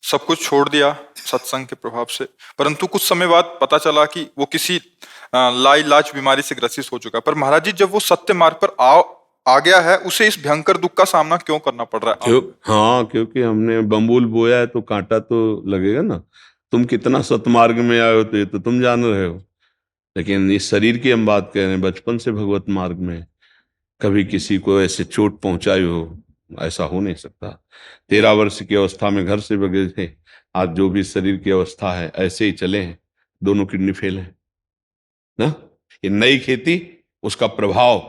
सब कुछ छोड़ दिया सत्संग के प्रभाव से, परंतु कुछ समय बाद पता चला कि वो किसी लाइलाज बीमारी से ग्रसित हो चुका है। पर महाराज जी, जब वो सत्य मार्ग पर आ गया है, उसे इस भयंकर दुख का सामना क्यों करना पड़ रहा है? क्यों? हाँ, क्योंकि हमने बम्बूल बोया है तो कांटा तो लगेगा ना। तुम कितना सतमार्ग में आए हो तो ये तो तुम जान रहे हो। लेकिन इस शरीर की हम बात कर रहे हैं, बचपन से भगवत मार्ग में कभी किसी को ऐसे चोट पहुंचाई हो, ऐसा हो नहीं सकता। 13 वर्ष की अवस्था में घर से भगे थे, आज जो भी शरीर की अवस्था है ऐसे ही चले हैं। दोनों किडनी फेल है ना। ये नई खेती, उसका प्रभाव,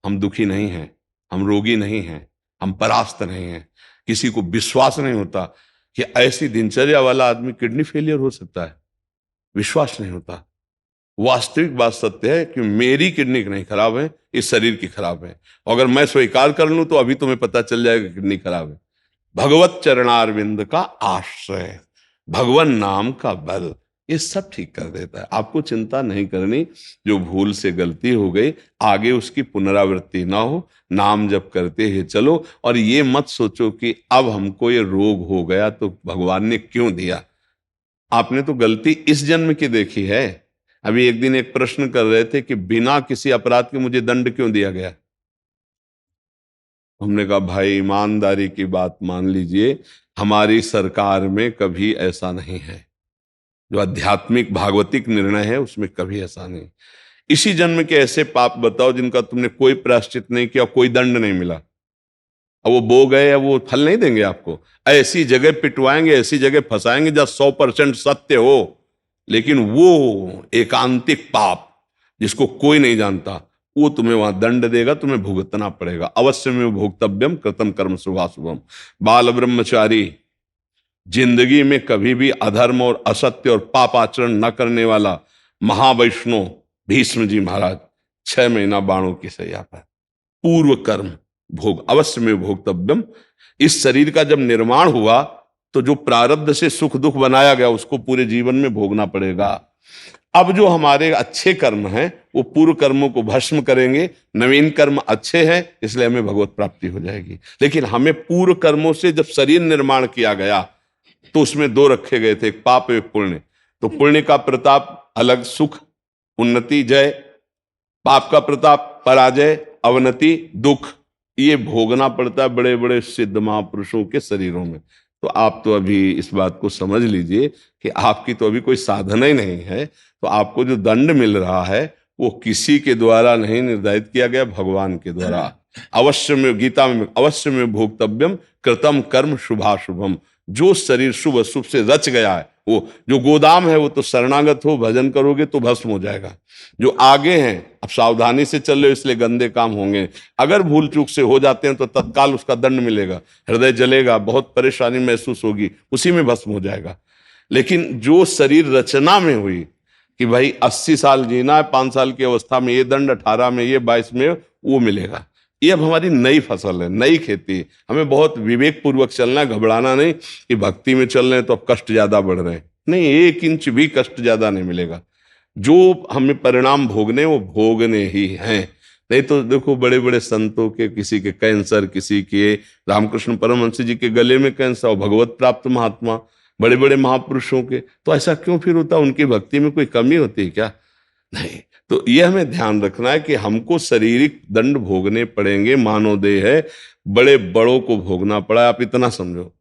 हम दुखी नहीं हैं, हम रोगी नहीं हैं, हम परास्त नहीं हैं। किसी को विश्वास नहीं होता कि ऐसी दिनचर्या वाला आदमी किडनी फेलियर हो सकता है, विश्वास नहीं होता। वास्तविक बात सत्य है कि मेरी किडनी नहीं खराब है, इस शरीर की खराब है। अगर मैं स्वीकार कर लूं तो अभी तुम्हें पता चल जाएगा किडनी खराब है। भगवत चरणारविंद का आश्रय, भगवान नाम का बल, ये सब ठीक कर देता है। आपको चिंता नहीं करनी। जो भूल से गलती हो गई, आगे उसकी पुनरावृत्ति ना हो। नाम जप करते ही चलो, और ये मत सोचो कि अब हमको ये रोग हो गया तो भगवान ने क्यों दिया। आपने तो गलती इस जन्म की देखी है। अभी एक दिन एक प्रश्न कर रहे थे कि बिना किसी अपराध के मुझे दंड क्यों दिया गया। हमने कहा भाई ईमानदारी की बात मान लीजिए, हमारी सरकार में कभी ऐसा नहीं है। जो आध्यात्मिक भागवतिक निर्णय है उसमें कभी ऐसा नहीं। इसी जन्म के ऐसे पाप बताओ जिनका तुमने कोई प्रायश्चित नहीं किया, कोई दंड नहीं मिला, अब वो बो गए, अब वो फल नहीं देंगे आपको। ऐसी जगह पिटवाएंगे, ऐसी जगह फंसाएंगे जहां 100% सत्य हो, लेकिन वो एकांतिक पाप जिसको कोई नहीं जानता, वो तुम्हें वहां दंड देगा, तुम्हें भुगतना पड़ेगा। अवश्य में भोक्तव्यम कृतम कर्म शुभाशुभम। बाल ब्रह्मचारी जिंदगी में कभी भी अधर्म और असत्य और पाप आचरण न करने वाला महावैष्णव भीष्म जी महाराज 6 महीना बाणों की सैया पर, पूर्व कर्म भोग अवश्य में भोक्तव्यम। इस शरीर का जब निर्माण हुआ तो जो प्रारब्ध से सुख दुख बनाया गया उसको पूरे जीवन में भोगना पड़ेगा। अब जो हमारे अच्छे कर्म हैं वो पूर्व कर्मों को भस्म करेंगे, नवीन कर्म अच्छे हैं इसलिए हमें भगवत प्राप्ति हो जाएगी। लेकिन हमें पूर्व कर्मों से जब शरीर निर्माण किया गया तो उसमें दो रखे गए थे, एक पाप एक पुण्य। तो पुण्य का प्रताप अलग, सुख उन्नति जय, पाप का प्रताप पराजय अवनति दुख, ये भोगना पड़ता है बड़े बड़े सिद्ध महापुरुषों के शरीरों में। तो आप तो अभी इस बात को समझ लीजिए कि आपकी तो अभी कोई साधना ही नहीं है। तो आपको जो दंड मिल रहा है वो किसी के द्वारा नहीं निर्धारित किया गया, भगवान के द्वारा। अवश्य में, गीता में अवश्य में भोक्तव्यम कृतम कर्म शुभाशुभम। जो शरीर शुभ अशुभ से रच गया है, वो जो गोदाम है वो तो शरणागत हो, भजन करोगे तो भस्म हो जाएगा। जो आगे हैं अब सावधानी से चल रहे हो इसलिए गंदे काम होंगे। अगर भूल चूक से हो जाते हैं तो तत्काल उसका दंड मिलेगा, हृदय जलेगा, बहुत परेशानी महसूस होगी, उसी में भस्म हो जाएगा। लेकिन जो शरीर रचना में हुई कि भाई 80 साल जीना है, 5 साल की अवस्था में ये दंड, 18 में ये, 22 में वो मिलेगा। ये अब हमारी नई फसल है, नई खेती। हमें बहुत विवेक पूर्वक चलना है, घबराना नहीं कि भक्ति में चल रहे हैं तो अब कष्ट ज्यादा बढ़ रहे हैं। नहीं, 1 इंच भी कष्ट ज्यादा नहीं मिलेगा। जो हमें परिणाम भोगने वो भोगने ही हैं। नहीं तो देखो बड़े बड़े संतों के, किसी के कैंसर, किसी के, रामकृष्ण परमहंस जी के गले में कैंसर, और भगवत प्राप्त महात्मा बड़े बड़े महापुरुषों के, तो ऐसा क्यों फिर होता? उनकी भक्ति में कोई कमी होती है क्या? नहीं। तो ये हमें ध्यान रखना है कि हमको शारीरिक दंड भोगने पड़ेंगे, मानव देह है, बड़े बड़ों को भोगना पड़ा। आप इतना समझो,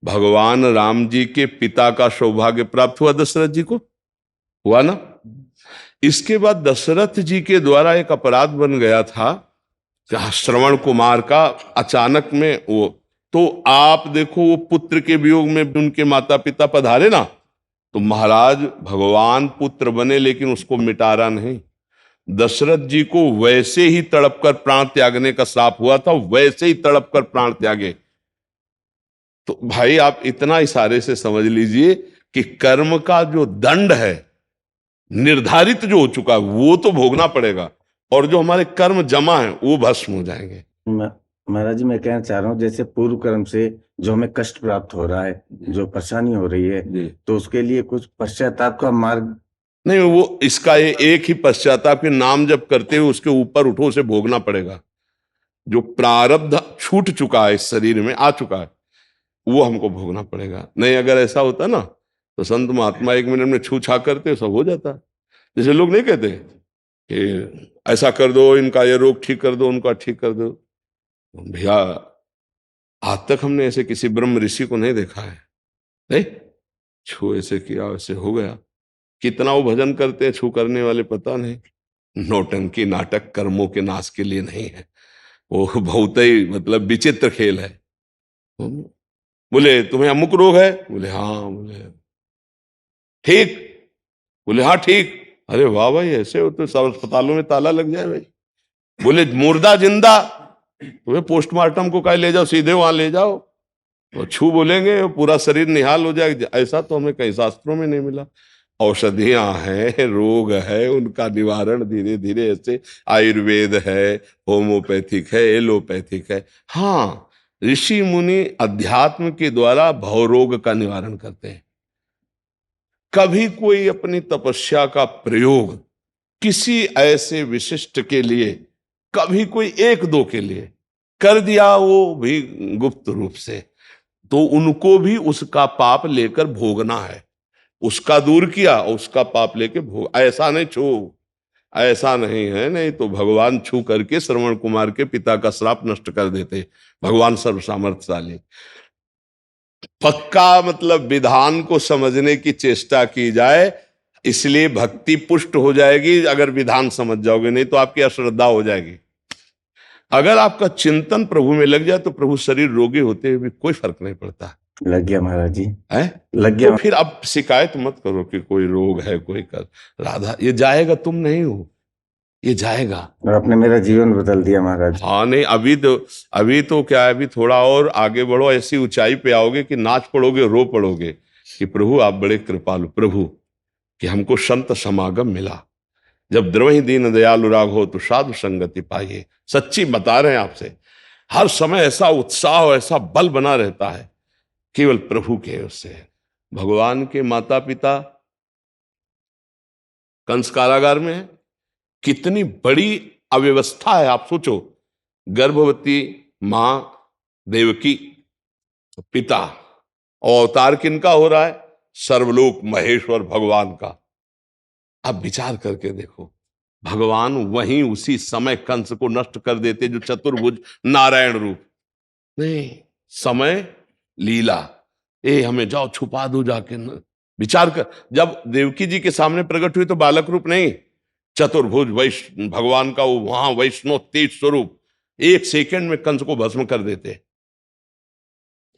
भगवान राम जी के पिता का सौभाग्य प्राप्त हुआ दशरथ जी को, हुआ ना। इसके बाद दशरथ जी के द्वारा एक अपराध बन गया था श्रवण कुमार का, अचानक में वो, तो आप देखो वो पुत्र के वियोग में उनके माता पिता पधारे ना, तो महाराज भगवान पुत्र बने लेकिन उसको मिटारा नहीं। दशरथ जी को वैसे ही तड़प कर प्राण त्यागने का श्राप हुआ था, वैसे ही तड़प कर प्राण त्यागे। तो भाई आप इतना इशारे से समझ लीजिए कि कर्म का जो दंड है निर्धारित जो हो चुका है वो तो भोगना पड़ेगा, और जो हमारे कर्म जमा है वो भस्म हो जाएंगे। महाराज जी, मैं कहना चाह रहा हूँ जैसे पूर्व कर्म से जो हमें कष्ट प्राप्त हो रहा है, जो परेशानी हो रही है, तो उसके लिए कुछ पश्चाताप का मार्ग नहीं, वो इसका एक ही पश्चाताप के नाम जब करते हुए उसके ऊपर उठो, उसे भोगना पड़ेगा। जो प्रारब्ध छूट चुका है इस शरीर में आ चुका है, वो हमको भोगना पड़ेगा। नहीं अगर ऐसा होता ना तो संत महात्मा 1 मिनट में छू छा करते, सब हो जाता। जैसे लोग नहीं कहते कि ऐसा कर दो, इनका ये रोग ठीक कर दो, उनका ठीक कर दो। भैया आज तक हमने ऐसे किसी ब्रह्म ऋषि को नहीं देखा है। नहीं, छू ऐसे किया वैसे हो गया। कितना वो भजन करते हैं छू करने वाले पता नहीं। नौटंकी नाटक कर्मों के नाश के लिए नहीं है, वो बहुत ही मतलब विचित्र खेल है। बोले तुम्हें अमुक रोग है, बोले हाँ, बोले ठीक, बोले हाँ ठीक। अरे वाह भाई, ऐसे हो तो सब अस्पतालों में ताला लग जाए भाई। बोले मुर्दा जिंदा, तुम्हें पोस्टमार्टम को कहीं ले जाओ, सीधे वहां ले जाओ, और छू बोलेंगे पूरा शरीर निहाल हो जाएगा। ऐसा तो हमें कई शास्त्रों में नहीं मिला। औषधियां हैं, रोग है, उनका निवारण धीरे धीरे ऐसे आयुर्वेद है, होम्योपैथिक है, एलोपैथिक है। हाँ, ऋषि मुनि अध्यात्म के द्वारा भवरोग का निवारण करते हैं। कभी कोई अपनी तपस्या का प्रयोग किसी ऐसे विशिष्ट के लिए, कभी कोई 1-2 के लिए कर दिया, वो भी गुप्त रूप से, तो उनको भी उसका पाप लेकर भोगना है। उसका दूर किया, उसका पाप लेके भोग। ऐसा नहीं छू, ऐसा नहीं है, नहीं तो भगवान छू करके श्रवण कुमार के पिता का श्राप नष्ट कर देते। भगवान सर्व सामर्थ्यशाली। पक्का मतलब विधान को समझने की चेष्टा की जाए, इसलिए भक्ति पुष्ट हो जाएगी अगर विधान समझ जाओगे, नहीं तो आपकी अश्रद्धा हो जाएगी। अगर आपका चिंतन प्रभु में लग जाए तो प्रभु शरीर रोगी होते हुए भी कोई फर्क नहीं पड़ता। लग गया महाराज जी, है लग गया। तो फिर अब शिकायत मत करो कि कोई रोग है, कोई कर। राधा, ये जाएगा, तुम नहीं हो, ये जाएगा। और आपने मेरा जीवन बदल दिया महाराज। हाँ नहीं, अभी तो क्या है, अभी थोड़ा और आगे बढ़ो, ऐसी ऊंचाई पे आओगे कि नाच पड़ोगे, रो पड़ोगे कि प्रभु आप बड़े कृपालु, प्रभु कि हमको संत समागम मिला। जब द्रवहि दीन दयालु राघो तो साधु संगति पाइए। सच्ची बता रहे हैं आपसे, हर समय ऐसा उत्साह, ऐसा बल बना रहता है केवल प्रभु के उससे। भगवान के माता पिता कंस कारागार में है, कितनी बड़ी अव्यवस्था है आप सोचो। गर्भवती मां देवकी, पिता, और अवतार किनका हो रहा है? सर्वलोक महेश्वर भगवान का। अब विचार करके देखो, भगवान वहीं उसी समय कंस को नष्ट कर देते जो चतुर्भुज नारायण रूप। नहीं, समय लीला, हमें जाओ छुपा दो जाके न। विचार कर, जब देवकी जी के सामने प्रकट हुई तो बालक रूप नहीं, चतुर्भुज भगवान का वो वहां वैष्णव तेज स्वरूप, 1 सेकंड में कंस को भस्म कर देते।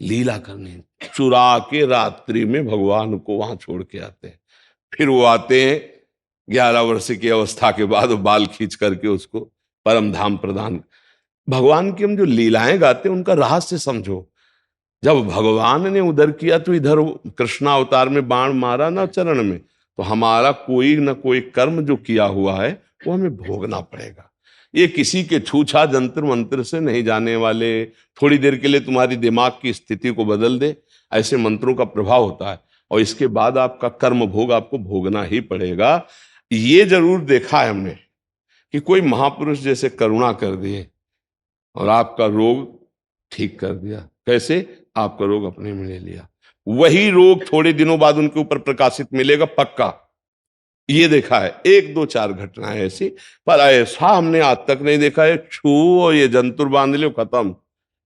लीला करनी, चुरा के रात्रि में भगवान को वहां छोड़ के आते हैं। फिर वो आते हैं 11 वर्ष की अवस्था के बाद, बाल खींच करके उसको परम धाम प्रदान। भगवान की हम जो लीलाएं गाते हैं उनका रहस्य समझो। जब भगवान ने उधर किया तो इधर कृष्णा अवतार में बाण मारा ना चरण में, तो हमारा कोई ना कोई कर्म जो किया हुआ है वो हमें भोगना पड़ेगा। ये किसी के छूछा जंतर मंत्र से नहीं जाने वाले। थोड़ी देर के लिए तुम्हारी दिमाग की स्थिति को बदल दे, ऐसे मंत्रों का प्रभाव होता है, और इसके बाद आपका कर्म भोग आपको भोगना ही पड़ेगा। ये जरूर देखा है हमने कि कोई महापुरुष जैसे करुणा कर दिए और आपका रोग ठीक कर दिया। कैसे? आपका रोग अपने में ले लिया, वही रोग थोड़े दिनों बाद उनके ऊपर प्रकाशित मिलेगा पक्का। ये देखा है 1 2 4 घटनाएं ऐसी, पर ऐसा हमने आज तक नहीं देखा है छू और ये जंतुर बांध लो खत्म,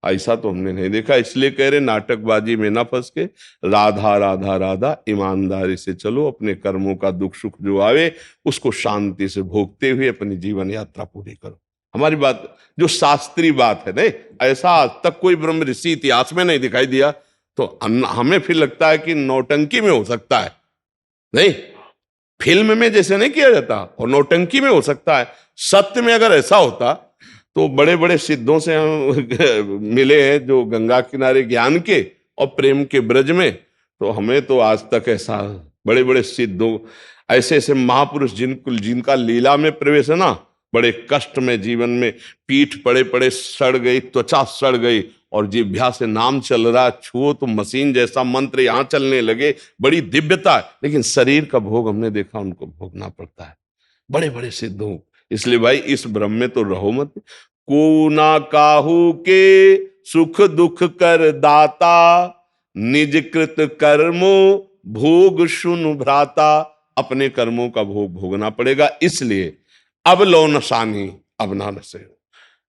ऐसा तो हमने नहीं देखा। इसलिए कह रहे नाटकबाजी में ना फंस के राधा राधा राधा ईमानदारी से चलो, अपने कर्मों का दुख सुख जो आवे उसको शांति से भोगते हुए अपनी जीवन यात्रा पूरी करो। हमारी बात जो शास्त्रीय बात है, नहीं ऐसा आज तक कोई ब्रह्म ऋषि इतिहास में नहीं दिखाई दिया, तो हमें फिर लगता है कि नौटंकी में हो सकता है। नहीं, फिल्म में जैसे नहीं किया जाता और नौटंकी में हो सकता है। सत्य में अगर ऐसा होता तो बड़े बड़े सिद्धों से हम मिले हैं जो गंगा किनारे ज्ञान के और प्रेम के ब्रज में, तो हमें तो आज तक ऐसा बड़े बड़े सिद्धों, ऐसे ऐसे महापुरुष जिनका लीला में प्रवेश है ना, बड़े कष्ट में जीवन में पीठ पड़े पड़े सड़ गई, त्वचा सड़ गई, और जिह्वा से नाम चल रहा, छुओ तो मशीन जैसा मंत्र यहां चलने लगे, बड़ी दिव्यता है। लेकिन शरीर का भोग हमने देखा उनको भोगना पड़ता है, बड़े बड़े सिद्धों। इसलिए भाई इस भ्रम में तो रहो मत। को ना काहू के सुख दुख कर दाता, निजकृत कर्मो भोग सुनु भ्राता, अपने कर्मों का भोग भोगना पड़ेगा। इसलिए अब लो नसानी अब ना नसे,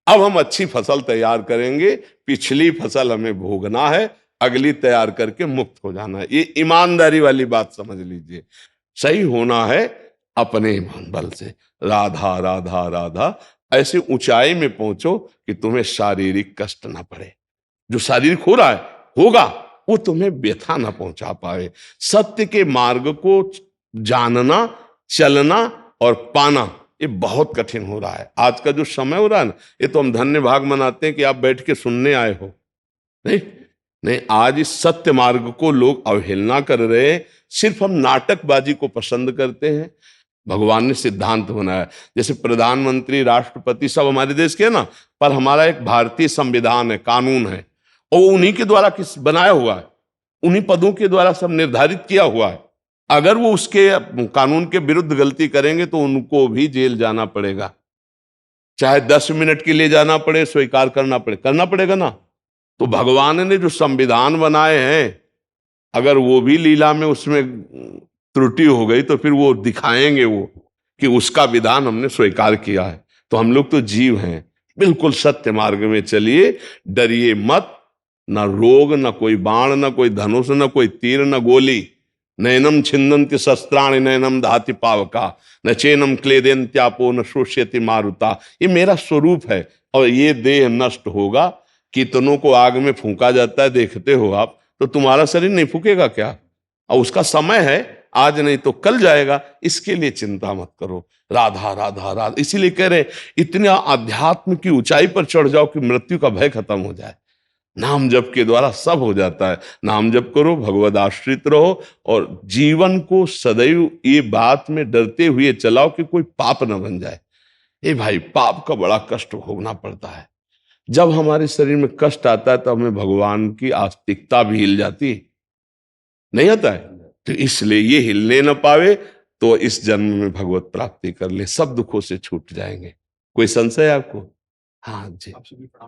अब हम अच्छी फसल तैयार करेंगे, पिछली फसल हमें भोगना है, अगली तैयार करके मुक्त हो जाना है। ये ईमानदारी वाली बात समझ लीजिए। सही होना है अपने ईमान बल से। राधा राधा राधा, ऐसी ऊंचाई में पहुंचो कि तुम्हें शारीरिक कष्ट ना पड़े। जो शारीरिक हो रहा है होगा, वो तुम्हें व्यथा ना पहुंचा पाए। सत्य के मार्ग को जानना, चलना और पाना, ये बहुत कठिन हो रहा है। आज का जो समय हो रहा है ना, ये तो हम धन्य भाग मनाते हैं कि आप बैठ के सुनने आए हो। नहीं नहीं, आज इस सत्य मार्ग को लोग अवहेलना कर रहे हैं। सिर्फ हम नाटकबाजी को पसंद करते हैं। भगवान ने सिद्धांत बनाया, जैसे प्रधानमंत्री, राष्ट्रपति सब हमारे देश के हैं ना, पर हमारा एक भारतीय संविधान है, कानून है, और उन्हीं के द्वारा किस बनाया हुआ है, उन्हीं पदों के द्वारा सब निर्धारित किया हुआ है। अगर वो उसके कानून के विरुद्ध गलती करेंगे तो उनको भी जेल जाना पड़ेगा, चाहे 10 मिनट के लिए जाना पड़े, स्वीकार करना पड़ेगा ना। तो भगवान ने जो संविधान बनाए हैं, अगर वो भी लीला में उसमें त्रुटि हो गई तो फिर वो दिखाएंगे वो कि उसका विधान हमने स्वीकार किया है। तो हम लोग तो जीव हैं, बिल्कुल सत्य मार्ग में चलिए, डरिए मत। न रोग, न कोई बाण, न कोई धनुष, न कोई तीर, न गोली। नैनम छिन्दन्ति शस्त्राणि नैनम दहति पावका, न चैनम क्लेदन्त्यापो न शोष्यति मारुता। ये मेरा स्वरूप है और ये देह नष्ट होगा। कितनों को आग में फूंका जाता है, देखते हो आप, तो तुम्हारा शरीर नहीं फूकेगा क्या? और उसका समय है, आज नहीं तो कल जाएगा। इसके लिए चिंता मत करो। राधा राधा राधा, इसीलिए कह रहे इतने अध्यात्म की ऊंचाई पर चढ़ जाओ कि मृत्यु का भय खत्म हो जाए। नाम जप के द्वारा सब हो जाता है। नाम जप करो, भगवद आश्रित रहो और जीवन को सदैव ये बात में डरते हुए चलाओ कि कोई पाप न बन जाए। ए भाई, पाप का बड़ा कष्ट भोगना पड़ता है। जब हमारे शरीर में कष्ट आता है तो हमें भगवान की आस्तिकता भी हिल जाती है, नहीं आता है? तो इसलिए ये हिलने न पावे तो इस जन्म में भगवत प्राप्ति कर ले, सब दुखों से छूट जाएंगे। कोई संशय आपको? हाँ जी।